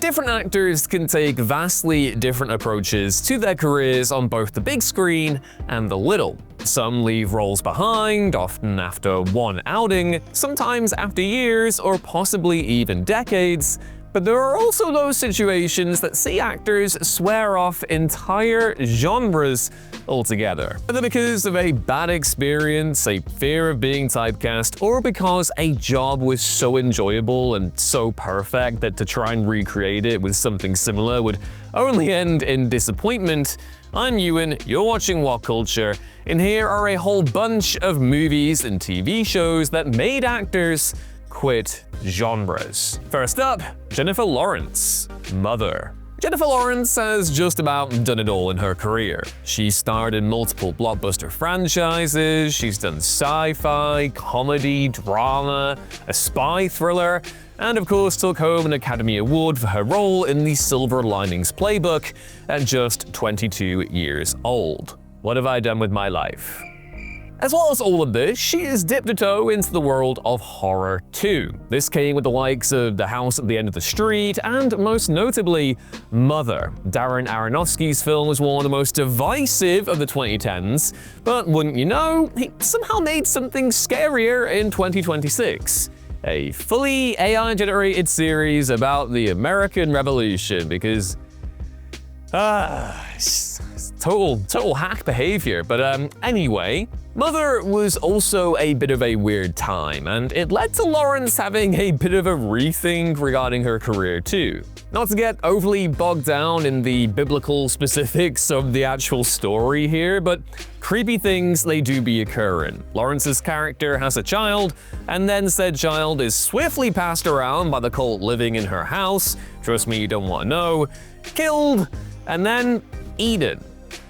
different actors can take vastly different approaches to their careers on both the big screen and the little. Some leave roles behind, often after one outing, sometimes after years or possibly even decades. But there are also those situations that see actors swear off entire genres altogether. Whether because of a bad experience, a fear of being typecast, or because a job was so enjoyable and so perfect that to try and recreate it with something similar would only end in disappointment. I'm Ewan, you're watching What Culture, and here are a whole bunch of movies and TV shows that made actors quit genres. First up, Jennifer Lawrence, Mother. Jennifer Lawrence has just about done it all in her career. She starred in multiple blockbuster franchises, she's done sci-fi, comedy, drama, a spy thriller, and of course took home an Academy Award for her role in The Silver Linings Playbook at just 22 years old. What have I done with my life? As well as all of this, she has dipped a toe into the world of horror too. This came with the likes of The House at the End of the Street and, most notably, Mother. Darren Aronofsky's film was one of the most divisive of the 2010s, but wouldn't you know, he somehow made something scarier in 2026. A fully AI-generated series about the American Revolution, because total hack behavior. But anyway, Mother was also a bit of a weird time, and it led to Lawrence having a bit of a rethink regarding her career too. Not to get overly bogged down in the biblical specifics of the actual story here, but creepy things they do be occurring. Lawrence's character has a child, and then said child is swiftly passed around by the cult living in her house, trust me you don't want to know, killed, and then eaten.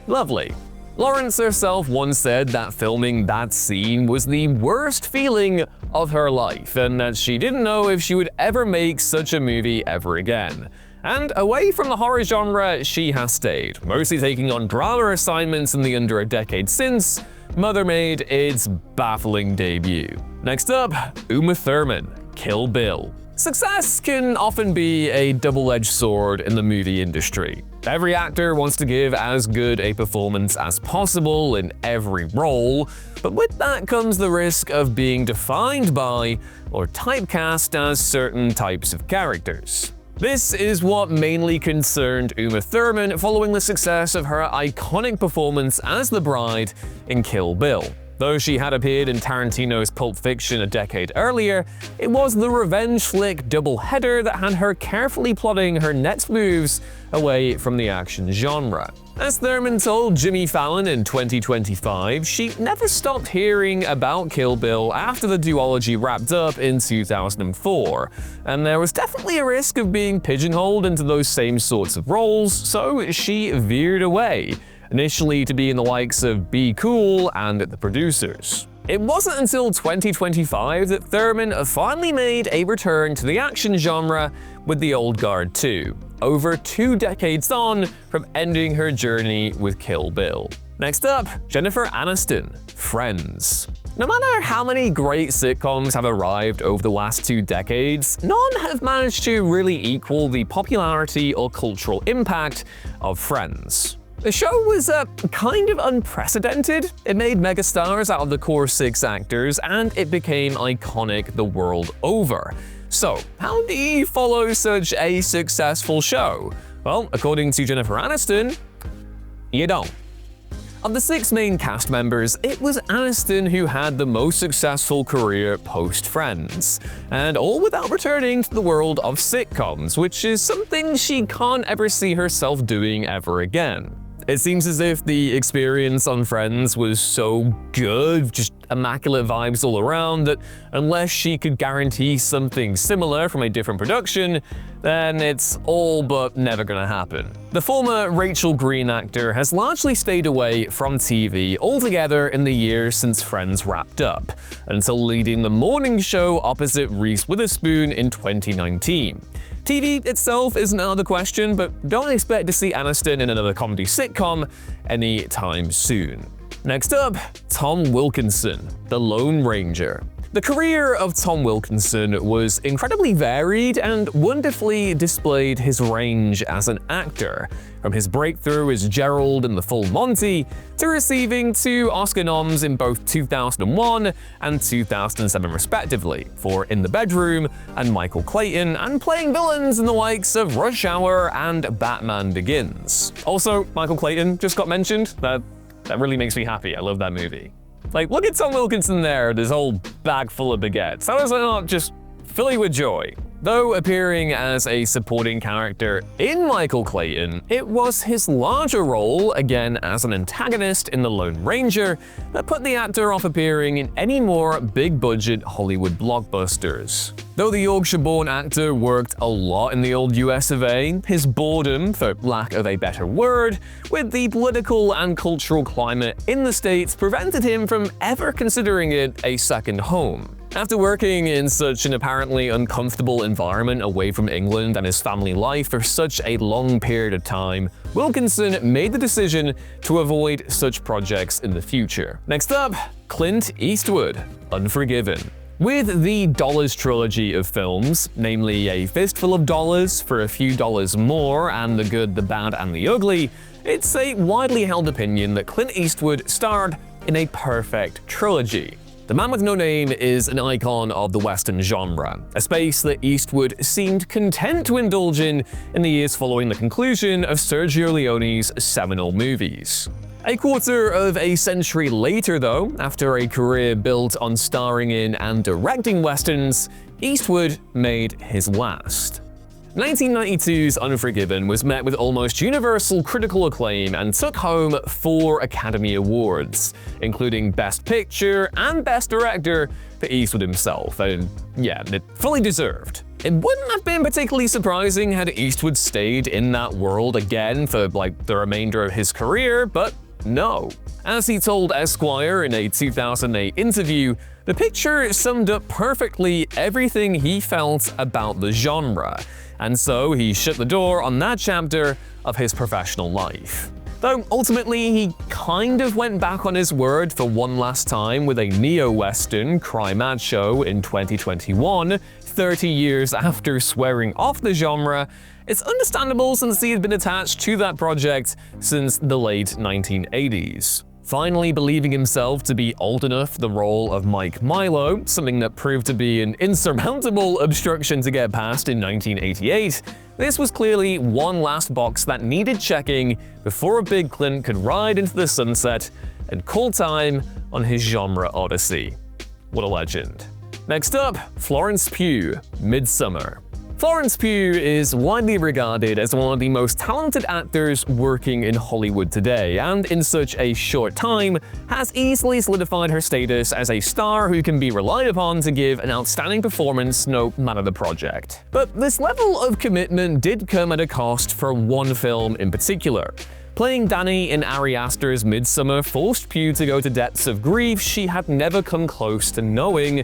Lovely. Lawrence herself once said that filming that scene was the worst feeling of her life, and that she didn't know if she would ever make such a movie ever again. And away from the horror genre, she has stayed, mostly taking on drama assignments in the under a decade since Mother made its baffling debut. Next up, Uma Thurman, Kill Bill. Success can often be a double-edged sword in the movie industry. Every actor wants to give as good a performance as possible in every role, but with that comes the risk of being defined by or typecast as certain types of characters. This is what mainly concerned Uma Thurman following the success of her iconic performance as the bride in Kill Bill. Though she had appeared in Tarantino's Pulp Fiction a decade earlier, it was the revenge flick doubleheader that had her carefully plotting her next moves away from the action genre. As Thurman told Jimmy Fallon in 2025, she never stopped hearing about Kill Bill after the duology wrapped up in 2004, and there was definitely a risk of being pigeonholed into those same sorts of roles, so she veered away, initially to be in the likes of Be Cool and the producers. It wasn't until 2025 that Thurman finally made a return to the action genre with The Old Guard 2, over 2 decades on from ending her journey with Kill Bill. Next up, Jennifer Aniston, Friends. No matter how many great sitcoms have arrived over the last 2 decades, none have managed to really equal the popularity or cultural impact of Friends. The show was kind of unprecedented. It made megastars out of the core 6 actors, and it became iconic the world over. So, how do you follow such a successful show? Well, according to Jennifer Aniston, you don't. Of the 6 main cast members, it was Aniston who had the most successful career post-Friends, and all without returning to the world of sitcoms, which is something she can't ever see herself doing ever again. It seems as if the experience on Friends was so good, just immaculate vibes all around, that unless she could guarantee something similar from a different production, then it's all but never gonna happen. The former Rachel Green actor has largely stayed away from TV altogether in the years since Friends wrapped up, until leading the morning show opposite Reese Witherspoon in 2019. TV itself is another question, but don't expect to see Aniston in another comedy sitcom anytime soon. Next up, Tom Wilkinson, The Lone Ranger. The career of Tom Wilkinson was incredibly varied and wonderfully displayed his range as an actor, from his breakthrough as Gerald in The Full Monty to receiving 2 Oscar noms in both 2001 and 2007 respectively for In the Bedroom and Michael Clayton, and playing villains in the likes of Rush Hour and Batman Begins. Also, Michael Clayton just got mentioned. That really makes me happy. I love that movie. Like, look at Tom Wilkinson there, this whole bag full of baguettes. How does that not just fill you with joy? Though appearing as a supporting character in Michael Clayton, it was his larger role, again as an antagonist in The Lone Ranger, that put the actor off appearing in any more big-budget Hollywood blockbusters. Though the Yorkshire-born actor worked a lot in the old US of A, his boredom, for lack of a better word, with the political and cultural climate in the States prevented him from ever considering it a second home. After working in such an apparently uncomfortable environment away from England and his family life for such a long period of time, Wilkinson made the decision to avoid such projects in the future. Next up, Clint Eastwood, Unforgiven. With the Dollars trilogy of films, namely A Fistful of Dollars, For a Few Dollars More, and The Good, the Bad, and the Ugly, it's a widely held opinion that Clint Eastwood starred in a perfect trilogy. The Man with No Name is an icon of the Western genre, a space that Eastwood seemed content to indulge in the years following the conclusion of Sergio Leone's seminal movies. A quarter of a century later, though, after a career built on starring in and directing westerns, Eastwood made his last. 1992's Unforgiven was met with almost universal critical acclaim and took home 4 Academy Awards, including Best Picture and Best Director for Eastwood himself, and yeah, it fully deserved. It wouldn't have been particularly surprising had Eastwood stayed in that world again for the remainder of his career, but no. As he told Esquire in a 2008 interview, the picture summed up perfectly everything he felt about the genre, and so he shut the door on that chapter of his professional life. Though ultimately he kind of went back on his word for one last time with a neo-western, Cry Macho, in 2021, 30 years after swearing off the genre. It's understandable since he had been attached to that project since the late 1980s. Finally believing himself to be old enough for the role of Mike Milo, something that proved to be an insurmountable obstruction to get past in 1988, this was clearly one last box that needed checking before a big Clint could ride into the sunset and call time on his genre odyssey. What a legend. Next up, Florence Pugh, Midsummer. Florence Pugh is widely regarded as one of the most talented actors working in Hollywood today, and in such a short time has easily solidified her status as a star who can be relied upon to give an outstanding performance no matter the project. But this level of commitment did come at a cost for one film in particular. Playing Danny in Ari Aster's Midsummer forced Pugh to go to depths of grief she had never come close to knowing,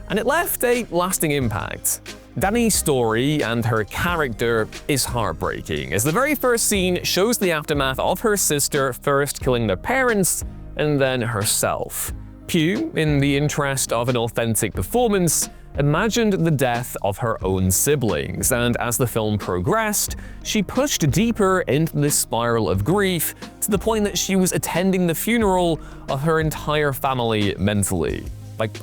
and it left a lasting impact. Danny's story and her character is heartbreaking, as the very first scene shows the aftermath of her sister first killing their parents and then herself. Pugh, in the interest of an authentic performance, imagined the death of her own siblings, and as the film progressed, she pushed deeper into this spiral of grief to the point that she was attending the funeral of her entire family mentally.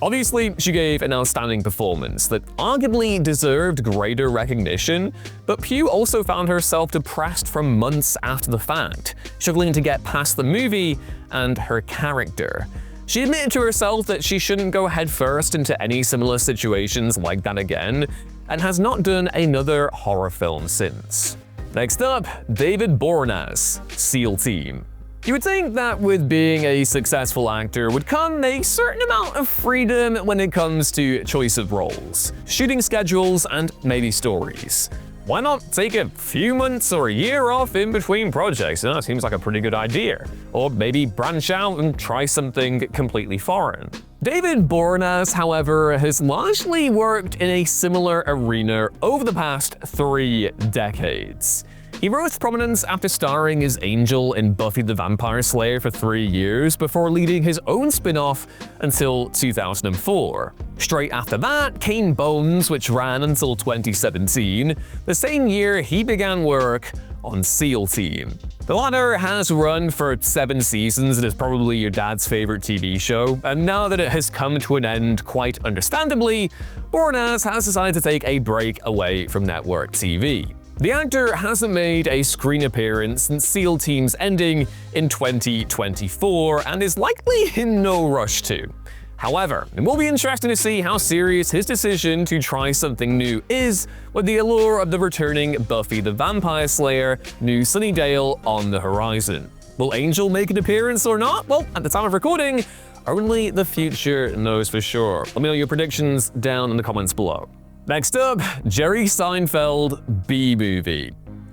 Obviously, she gave an outstanding performance that arguably deserved greater recognition, but Pugh also found herself depressed for months after the fact, struggling to get past the movie and her character. She admitted to herself that she shouldn't go headfirst into any similar situations like that again, and has not done another horror film since. Next up, David Boreanaz, SEAL Team. You would think that with being a successful actor would come a certain amount of freedom when it comes to choice of roles, shooting schedules, and maybe stories. Why not take a few months or a year off in between projects? That seems like a pretty good idea. Or maybe branch out and try something completely foreign. David Boreanaz, however, has largely worked in a similar arena over the past 3 decades. He rose to prominence after starring as Angel in Buffy the Vampire Slayer for 3 years before leading his own spin-off until 2004. Straight after that came Bones, which ran until 2017, the same year he began work on SEAL Team. The latter has run for 7 seasons and is probably your dad's favorite TV show, and now that it has come to an end quite understandably, Boreanaz has decided to take a break away from network TV. The actor hasn't made a screen appearance since SEAL Team's ending in 2024 and is likely in no rush to. However, it will be interesting to see how serious his decision to try something new is with the allure of the returning Buffy the Vampire Slayer New Sunnydale on the horizon. Will Angel make an appearance or not? Well, at the time of recording, only the future knows for sure. Let me know your predictions down in the comments below. Next up, Jerry Seinfeld B-movie.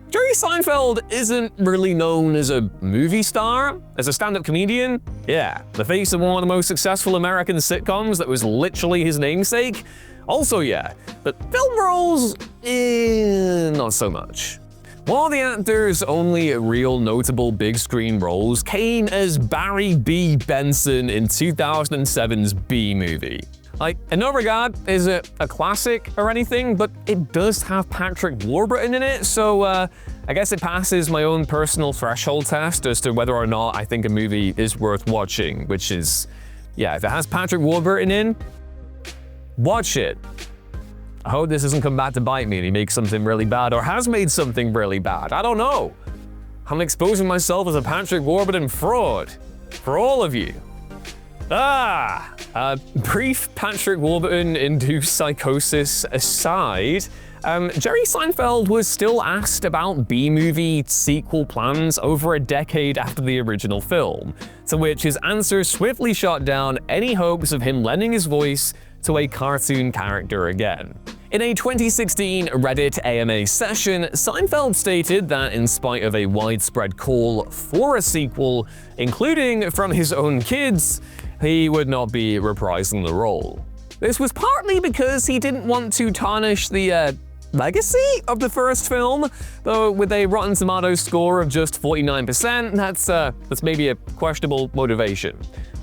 Jerry Seinfeld isn't really known as a movie star. As a stand-up comedian, yeah, the face of one of the most successful American sitcoms that was literally his namesake, also yeah, but film roles, not so much. One of the actor's only real notable big screen roles came as Barry B. Benson in 2007's B-movie. Like, in no regard is it a classic or anything, but it does have Patrick Warburton in it, so I guess it passes my own personal threshold test as to whether or not I think a movie is worth watching, which is, yeah, if it has Patrick Warburton in, watch it. I hope this doesn't come back to bite me and he makes something really bad or has made something really bad. I don't know. I'm exposing myself as a Patrick Warburton fraud for all of you. Brief Patrick Warburton-induced psychosis aside, Jerry Seinfeld was still asked about B-movie sequel plans over a decade after the original film, to which his answer swiftly shot down any hopes of him lending his voice to a cartoon character again. In a 2016 Reddit AMA session, Seinfeld stated that in spite of a widespread call for a sequel, including from his own kids, he would not be reprising the role. This was partly because he didn't want to tarnish the legacy of the first film, though with a Rotten Tomatoes score of just 49%, that's maybe a questionable motivation.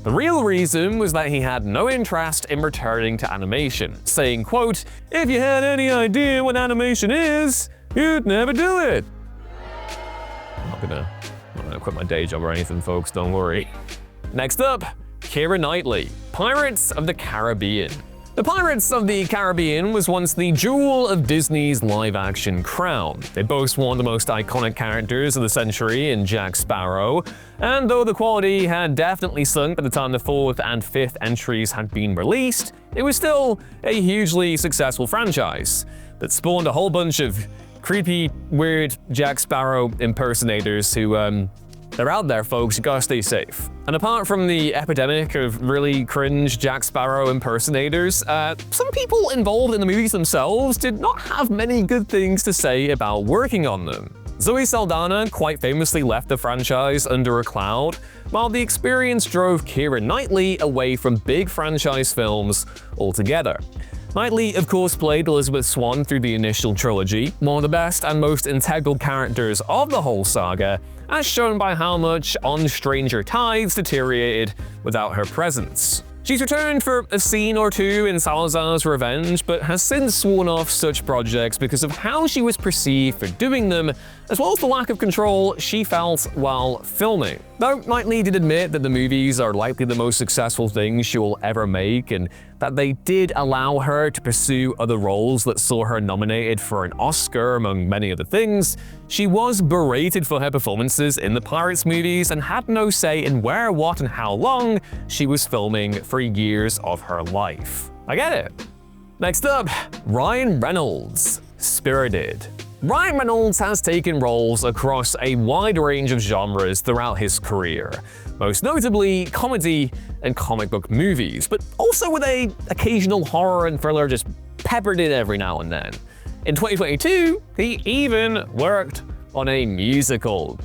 The real reason was that he had no interest in returning to animation, saying, quote, "If you had any idea what animation is, you'd never do it." I'm not gonna quit my day job or anything, folks, don't worry. Next up, Keira Knightley, Pirates of the Caribbean. The Pirates of the Caribbean was once the jewel of Disney's live-action crown. They boast one of the most iconic characters of the century in Jack Sparrow, and though the quality had definitely sunk by the time the 4th and 5th entries had been released, it was still a hugely successful franchise that spawned a whole bunch of creepy, weird Jack Sparrow impersonators who, they're out there, folks, you gotta stay safe. And apart from the epidemic of really cringe Jack Sparrow impersonators, some people involved in the movies themselves did not have many good things to say about working on them. Zoe Saldana quite famously left the franchise under a cloud, while the experience drove Keira Knightley away from big franchise films altogether. Knightley, of course, played Elizabeth Swann through the initial trilogy, one of the best and most integral characters of the whole saga, as shown by how much On Stranger Tides deteriorated without her presence. She's returned for a scene or two in Salazar's Revenge, but has since sworn off such projects because of how she was perceived for doing them, as well as the lack of control she felt while filming. Though Knightley did admit that the movies are likely the most successful things she will ever make, and that they did allow her to pursue other roles that saw her nominated for an Oscar, among many other things, she was berated for her performances in the Pirates movies and had no say in where, what, and how long she was filming for years of her life. I get it. Next up, Ryan Reynolds, Spirited. Ryan Reynolds has taken roles across a wide range of genres throughout his career, most notably comedy and comic book movies, but also with an occasional horror and thriller just peppered in every now and then. In 2022, he even worked on a musical.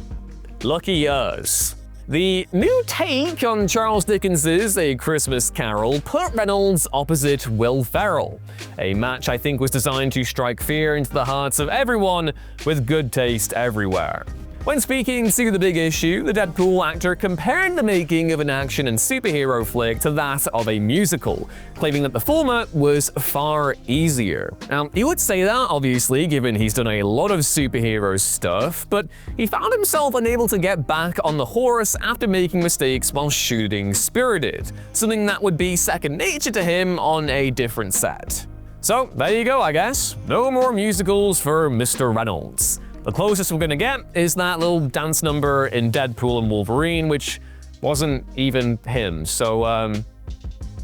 Lucky us. The new take on Charles Dickens's A Christmas Carol put Reynolds opposite Will Ferrell, a match I think was designed to strike fear into the hearts of everyone with good taste everywhere. When speaking to The Big Issue, the Deadpool actor compared the making of an action and superhero flick to that of a musical, claiming that the former was far easier. Now, he would say that, obviously, given he's done a lot of superhero stuff, but he found himself unable to get back on the horse after making mistakes while shooting Spirited, something that would be second nature to him on a different set. So, there you go, I guess. No more musicals for Mr. Reynolds. The closest we're gonna get is that little dance number in Deadpool and Wolverine, which wasn't even him, so,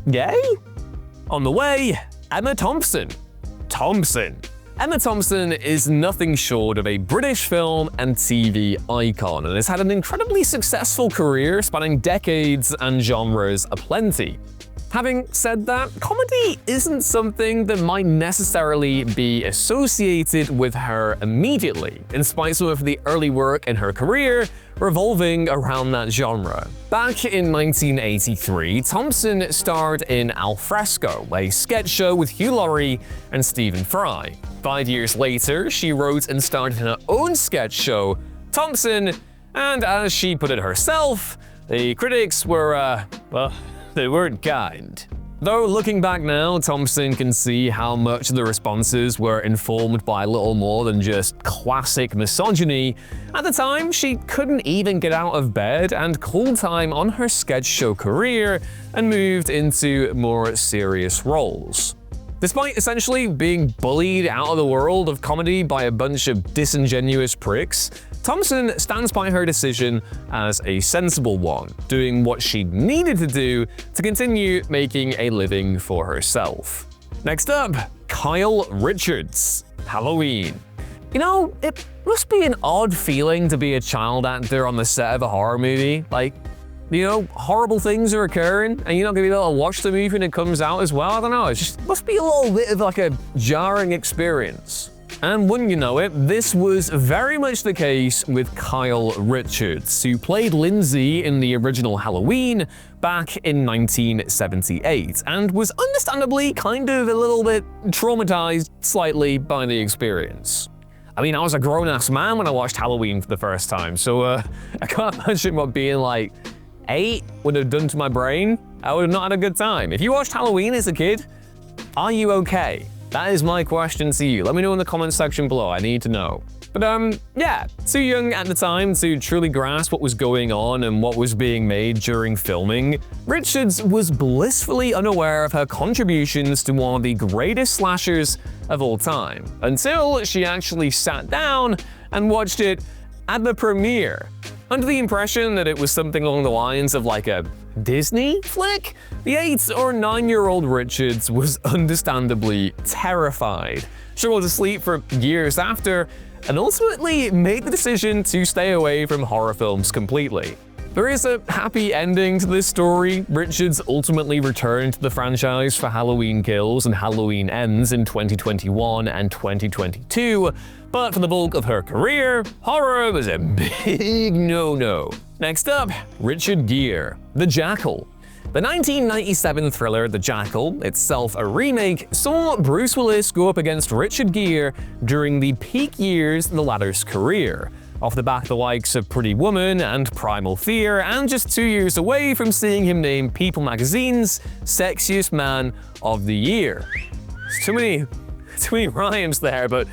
yay? On the way, Emma Thompson. Emma Thompson is nothing short of a British film and TV icon, and has had an incredibly successful career spanning decades and genres aplenty. Having said that, comedy isn't something that might necessarily be associated with her immediately, in spite of the early work in her career revolving around that genre. Back in 1983, Thompson starred in Al Fresco, a sketch show with Hugh Laurie and Stephen Fry. 5 years later, she wrote and starred in her own sketch show, Thompson, and as she put it herself, the critics were, well, they weren't kind. Though looking back now, Thompson can see how much of the responses were informed by little more than just classic misogyny. At the time, she couldn't even get out of bed and called time on her sketch show career and moved into more serious roles. Despite essentially being bullied out of the world of comedy by a bunch of disingenuous pricks, Thompson stands by her decision as a sensible one, doing what she needed to do to continue making a living for herself. Next up, Kyle Richards, Halloween. You know, it must be an odd feeling to be a child actor on the set of a horror movie. Like, you know, horrible things are occurring, and you're not gonna be able to watch the movie when it comes out as well. I don't know, it just must be a little bit of like a jarring experience. And wouldn't you know it, this was very much the case with Kyle Richards, who played Lindsay in the original Halloween back in 1978, and was understandably kind of a little bit traumatized slightly by the experience. I mean, I was a grown-ass man when I watched Halloween for the first time, so I can't imagine what being like 8 would have done to my brain. I would have not had a good time. If you watched Halloween as a kid, are you okay? That is my question to you. Let me know in the comments section below, I need to know. But yeah, too young at the time to truly grasp what was going on and what was being made during filming, Richards was blissfully unaware of her contributions to one of the greatest slashers of all time, until she actually sat down and watched it at the premiere. Under the impression that it was something along the lines of like a Disney flick, the 8 or 9-year-old Richards was understandably terrified, struggled to sleep for years after, and ultimately made the decision to stay away from horror films completely. There is a happy ending to this story. Richards ultimately returned to the franchise for Halloween Kills and Halloween Ends in 2021 and 2022, but for the bulk of her career, horror was a big no-no. Next up, Richard Gere, The Jackal. The 1997 thriller The Jackal, itself a remake, saw Bruce Willis go up against Richard Gere during the peak years of the latter's career, off the back of the likes of Pretty Woman and Primal Fear, and just 2 years away from seeing him named People magazine's Sexiest Man of the Year. It's too many rhymes there, but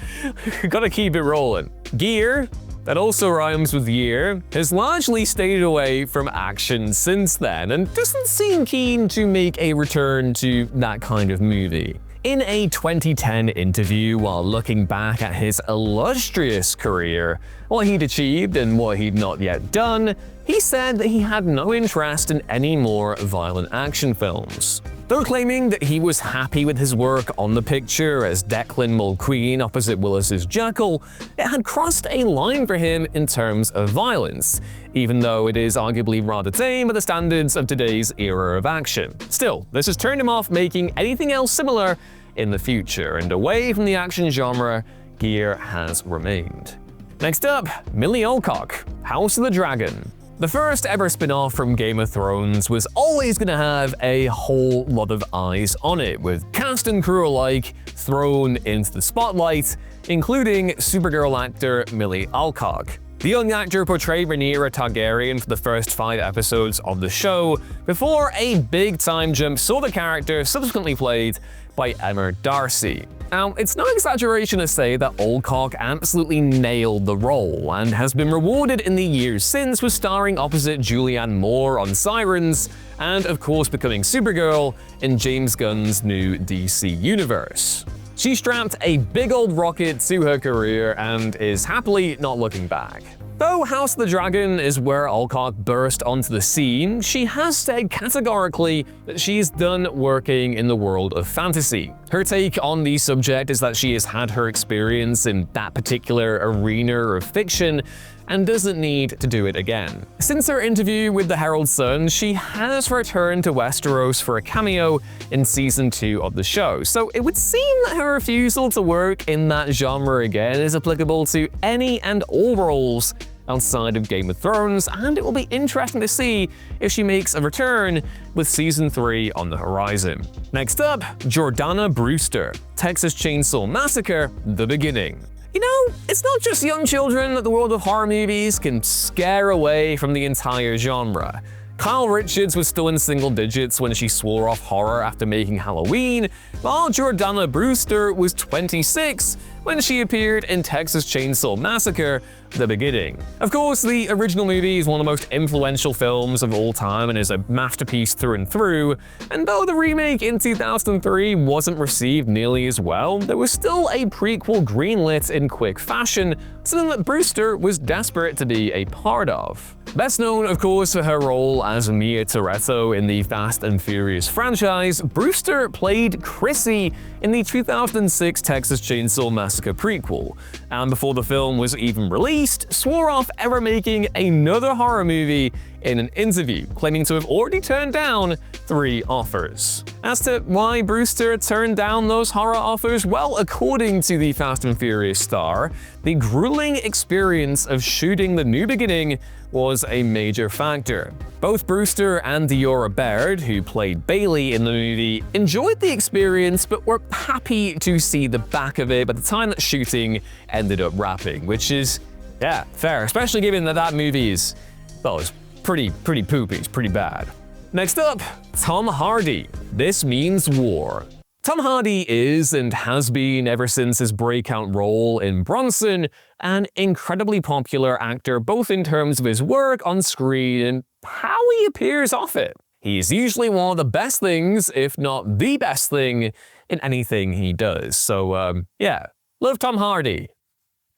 gotta keep it rolling. Gere, that also rhymes with year, has largely stayed away from action since then, and doesn't seem keen to make a return to that kind of movie. In a 2010 interview while looking back at his illustrious career, what he'd achieved and what he'd not yet done, he said that he had no interest in any more violent action films. Though claiming that he was happy with his work on the picture as Declan Mulqueen opposite Willis's Jackal, it had crossed a line for him in terms of violence, even though it is arguably rather tame by the standards of today's era of action. Still, this has turned him off making anything else similar in the future, and away from the action genre, Gere has remained. Next up, Millie Alcock, House of the Dragon. The first ever spin-off from Game of Thrones was always going to have a whole lot of eyes on it, with cast and crew alike thrown into the spotlight, including Supergirl actor Millie Alcock. The young actor portrayed Rhaenyra Targaryen for the first 5 episodes of the show, before a big-time jump saw the character subsequently played by Emma Darcy. Now, it's no exaggeration to say that Alcock absolutely nailed the role, and has been rewarded in the years since with starring opposite Julianne Moore on Sirens, and of course becoming Supergirl in James Gunn's new DC universe. She strapped a big old rocket to her career and is happily not looking back. Though House of the Dragon is where Alcock burst onto the scene, she has said categorically that she's done working in the world of fantasy. Her take on the subject is that she has had her experience in that particular arena of fiction and doesn't need to do it again. Since her interview with the Herald Sun, she has returned to Westeros for a cameo in season 2 of the show, so it would seem that her refusal to work in that genre again is applicable to any and all roles outside of Game of Thrones, and it will be interesting to see if she makes a return with season 3 on the horizon. Next up, Jordana Brewster, Texas Chainsaw Massacre: The Beginning. You know, it's not just young children that the world of horror movies can scare away from the entire genre. Kyle Richards was still in single digits when she swore off horror after making Halloween, while Jordana Brewster was 26 when she appeared in Texas Chainsaw Massacre: The Beginning. Of course, the original movie is one of the most influential films of all time and is a masterpiece through and through, and though the remake in 2003 wasn't received nearly as well, there was still a prequel greenlit in quick fashion, something that Brewster was desperate to be a part of. Best known, of course, for her role as Mia Toretto in the Fast and Furious franchise, Brewster played Chrissy in the 2006 Texas Chainsaw Massacre prequel, and before the film was even released, swore off ever making another horror movie in an interview, claiming to have already turned down 3 offers. As to why Brewster turned down those horror offers, well, according to the Fast and Furious star, the grueling experience of shooting The New Beginning was a major factor. Both Brewster and Diora Baird, who played Bailey in the movie, enjoyed the experience but were happy to see the back of it by the time that shooting ended up wrapping, which is, yeah, fair, especially given that that movie is, well, it's pretty poopy, it's pretty bad. Next up, Tom Hardy. This Means War. Tom Hardy is, and has been ever since his breakout role in Bronson, an incredibly popular actor both in terms of his work on screen and how he appears off it. He's usually one of the best things, if not the best thing, in anything he does. So, yeah, love Tom Hardy.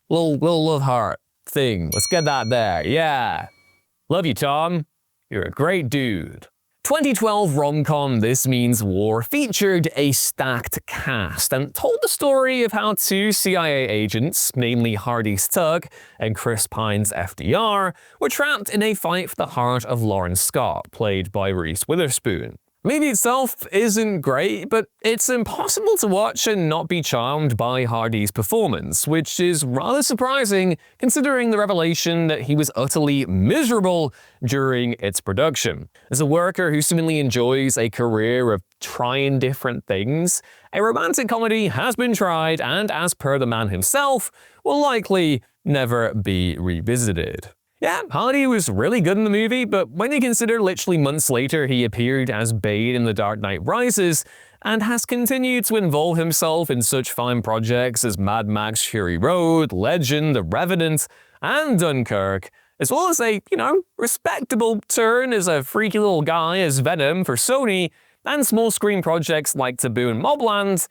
Little love heart thing. Let's get that there, yeah. Love you, Tom. You're a great dude. 2012 rom-com This Means War featured a stacked cast and told the story of how 2 CIA agents, namely Hardy Stuck and Chris Pine's FDR, were trapped in a fight for the heart of Lauren Scott, played by Reese Witherspoon. The movie itself isn't great, but it's impossible to watch and not be charmed by Hardy's performance, which is rather surprising considering the revelation that he was utterly miserable during its production. As a worker who seemingly enjoys a career of trying different things, a romantic comedy has been tried and, as per the man himself, will likely never be revisited. Yeah, Hardy was really good in the movie, but when you consider literally months later he appeared as Bane in The Dark Knight Rises, and has continued to involve himself in such fine projects as Mad Max Fury Road, Legend, The Revenant, and Dunkirk, as well as a, respectable turn as a freaky little guy as Venom for Sony, and small screen projects like Taboo and Mobland,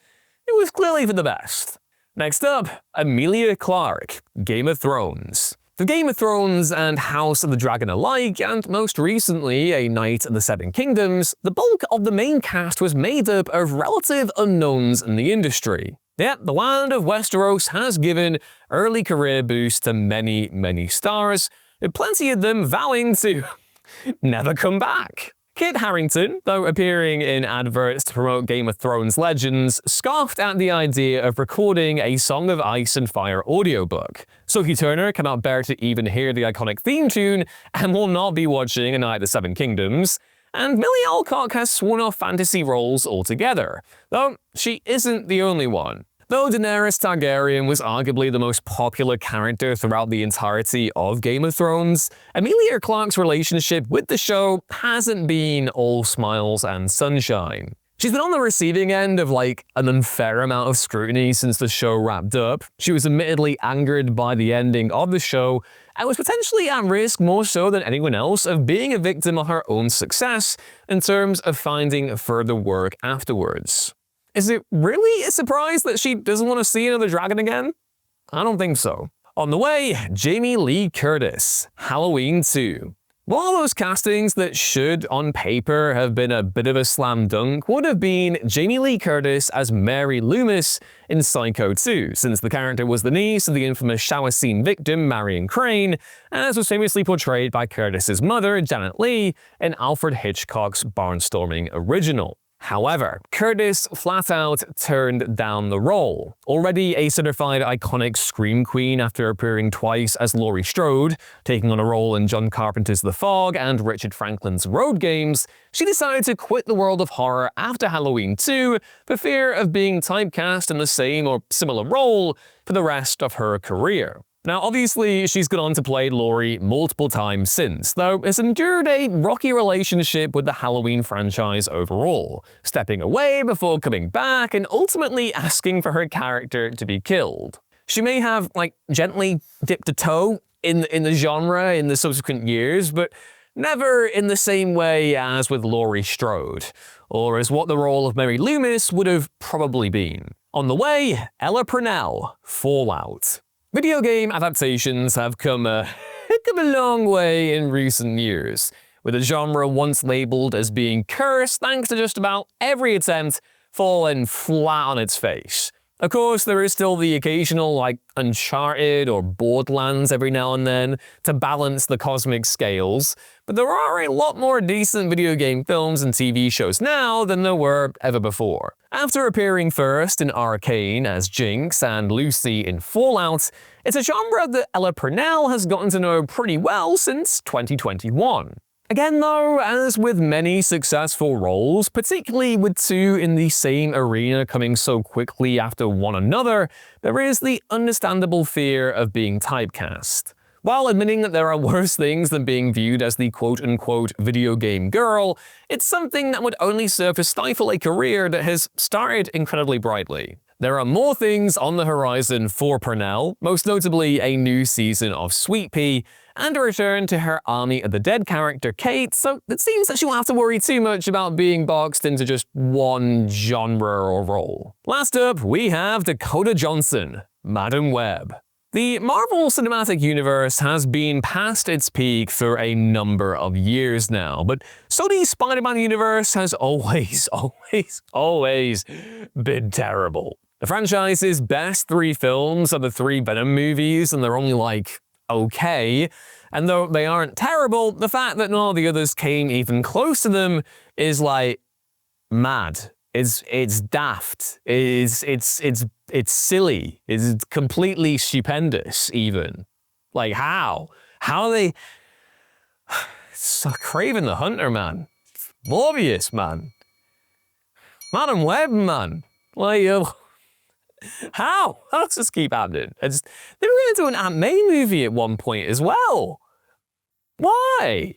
it was clearly for the best. Next up, Emilia Clarke, Game of Thrones. For Game of Thrones and House of the Dragon alike, and most recently A Knight of the Seven Kingdoms, the bulk of the main cast was made up of relative unknowns in the industry. Yet, the land of Westeros has given early career boosts to many stars, with plenty of them vowing to never come back. Kit Harington, though appearing in adverts to promote Game of Thrones Legends, scoffed at the idea of recording a Song of Ice and Fire audiobook. Sophie Turner cannot bear to even hear the iconic theme tune and will not be watching A Night of the Seven Kingdoms. And Millie Alcock has sworn off fantasy roles altogether, though she isn't the only one. Though Daenerys Targaryen was arguably the most popular character throughout the entirety of Game of Thrones, Emilia Clarke's relationship with the show hasn't been all smiles and sunshine. She's been on the receiving end of an unfair amount of scrutiny since the show wrapped up. She was admittedly angered by the ending of the show and was potentially at risk more so than anyone else of being a victim of her own success in terms of finding further work afterwards. Is it really a surprise that she doesn't want to see another dragon again? I don't think so. On the way, Jamie Lee Curtis, Halloween 2. One of those castings that should, on paper, have been a bit of a slam dunk would have been Jamie Lee Curtis as Mary Loomis in Psycho 2, since the character was the niece of the infamous shower scene victim Marion Crane, as was famously portrayed by Curtis's mother, Janet Leigh, in Alfred Hitchcock's barnstorming original. However, Curtis flat out turned down the role. Already a certified iconic scream queen after appearing twice as Laurie Strode, taking on a role in John Carpenter's The Fog and Richard Franklin's Road Games, she decided to quit the world of horror after Halloween 2 for fear of being typecast in the same or similar role for the rest of her career. Now, obviously, she's gone on to play Laurie multiple times since, though has endured a rocky relationship with the Halloween franchise overall, stepping away before coming back and ultimately asking for her character to be killed. She may have, gently dipped a toe in the genre in the subsequent years, but never in the same way as with Laurie Strode, or as what the role of Mary Loomis would have probably been. On the way, Ella Purnell, Fallout. Video game adaptations have come a heck of a long way in recent years, with the genre once labeled as being cursed thanks to just about every attempt falling flat on its face. Of course, there is still the occasional, Uncharted or Borderlands every now and then to balance the cosmic scales, but there are a lot more decent video game films and TV shows now than there were ever before. After appearing first in Arcane as Jinx and Lucy in Fallout, it's a genre that Ella Purnell has gotten to know pretty well since 2021. Again though, as with many successful roles, particularly with two in the same arena coming so quickly after one another, there is the understandable fear of being typecast. While admitting that there are worse things than being viewed as the quote-unquote video game girl, it's something that would only serve to stifle a career that has started incredibly brightly. There are more things on the horizon for Purnell, most notably a new season of Sweet Pea, and a return to her Army of the Dead character Kate, so it seems that she won't have to worry too much about being boxed into just one genre or role. Last up, we have Dakota Johnson, Madam Web. The Marvel Cinematic Universe has been past its peak for a number of years now, but Sony's Spider-Man universe has always been terrible. The franchise's best 3 films are the 3 Venom movies, and they're only okay, and though they aren't terrible, the fact that none of the others came even close to them is mad. It's daft. It's silly. It's completely stupendous even. How? How are they? It's Craven the Hunter, man. Morbius, man. Madam Web, man. How? How does this keep happening? They were going to do an Aunt May movie at one point as well. Why?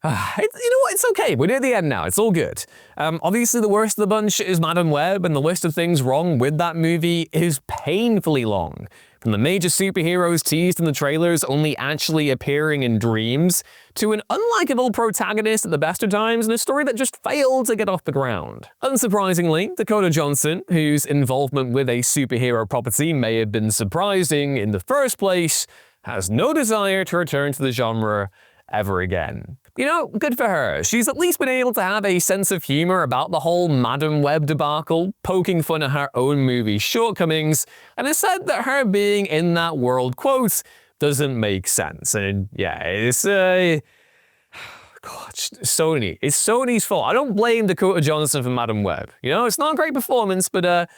You know what? It's okay. We're near the end now. It's all good. Obviously, the worst of the bunch is Madam Web, and the list of things wrong with that movie is painfully long. From the major superheroes teased in the trailers only actually appearing in dreams, to an unlikable protagonist at the best of times, and a story that just failed to get off the ground. Unsurprisingly, Dakota Johnson, whose involvement with a superhero property may have been surprising in the first place, has no desire to return to the genre ever again. You know, good for her. She's at least been able to have a sense of humor about the whole Madam Web debacle, poking fun at her own movie's shortcomings, and has said that her being in that world, quote, doesn't make sense. And yeah, it's God, Sony. It's Sony's fault. I don't blame Dakota Johnson for Madam Web. You know, it's not a great performance, but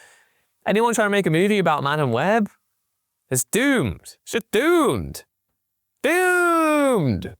anyone trying to make a movie about Madam Web? It's doomed. It's just doomed. Doomed!